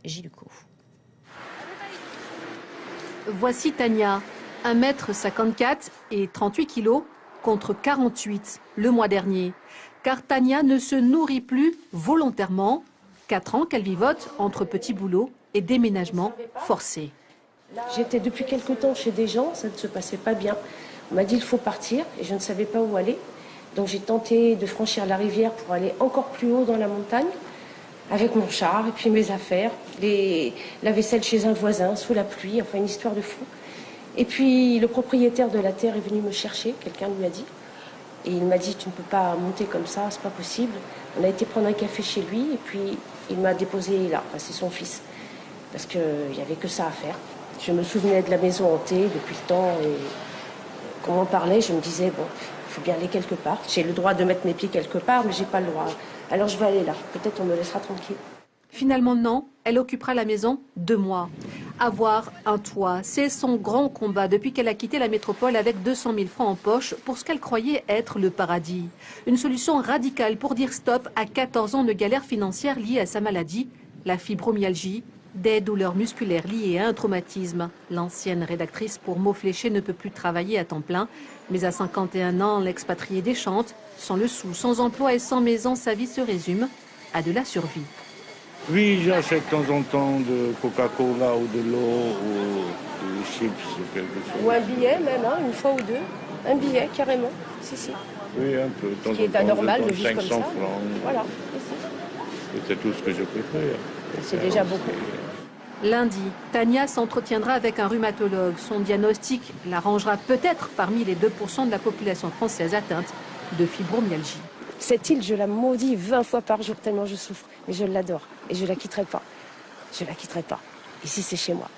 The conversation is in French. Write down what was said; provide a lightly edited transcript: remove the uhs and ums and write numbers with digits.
Giluco. Voici Tania, 1,54 m et 38 kg contre 48 le mois dernier. Car Tania ne se nourrit plus volontairement. 4 ans qu'elle vivote entre petits boulots et déménagements forcés. J'étais depuis quelque temps chez des gens, ça ne se passait pas bien. On m'a dit il faut partir et je ne savais pas où aller. Donc j'ai tenté de franchir la rivière pour aller encore plus haut dans la montagne avec mon char et puis mes affaires, la vaisselle chez un voisin, sous la pluie, enfin une histoire de fou. Et puis le propriétaire de la terre est venu me chercher, quelqu'un lui a dit. Et il m'a dit tu ne peux pas monter comme ça, c'est pas possible. On a été prendre un café chez lui et puis il m'a déposé là, enfin, c'est son fils. Parce qu'il n'y avait que ça à faire. Je me souvenais de la maison hantée depuis le temps et quand on parlait, je me disais, bon, il faut bien aller quelque part. J'ai le droit de mettre mes pieds quelque part, mais j'ai pas le droit. Alors je vais aller là, peut-être on me laissera tranquille. Finalement non, elle occupera la maison 2 mois. Avoir un toit, c'est son grand combat depuis qu'elle a quitté la métropole avec 200 000 francs en poche pour ce qu'elle croyait être le paradis. Une solution radicale pour dire stop à 14 ans de galère financière liée à sa maladie, la fibromyalgie, des douleurs musculaires liées à un traumatisme. L'ancienne rédactrice pour Mots Fléchés ne peut plus travailler à temps plein, mais à 51 ans, l'expatriée déchante. Sans le sou, sans emploi et sans maison, sa vie se résume à de la survie. Oui, j'achète de temps en temps de Coca-Cola ou de l'eau ou des chips ou quelque chose. Ou un billet même, hein, une fois ou deux. Un billet, carrément. Si. Oui, un peu. De temps Ce qui est en temps, anormal je de donne vivre comme 500 ça. francs. Voilà. Et c'est tout ce que je peux faire. C'est déjà beaucoup. Lundi, Tania s'entretiendra avec un rhumatologue. Son diagnostic la rangera peut-être parmi les 2% de la population française atteinte de fibromyalgie. Cette île, je la maudis 20 fois par jour tellement je souffre. Mais je l'adore et je la quitterai pas. Je la quitterai pas. Ici, c'est chez moi.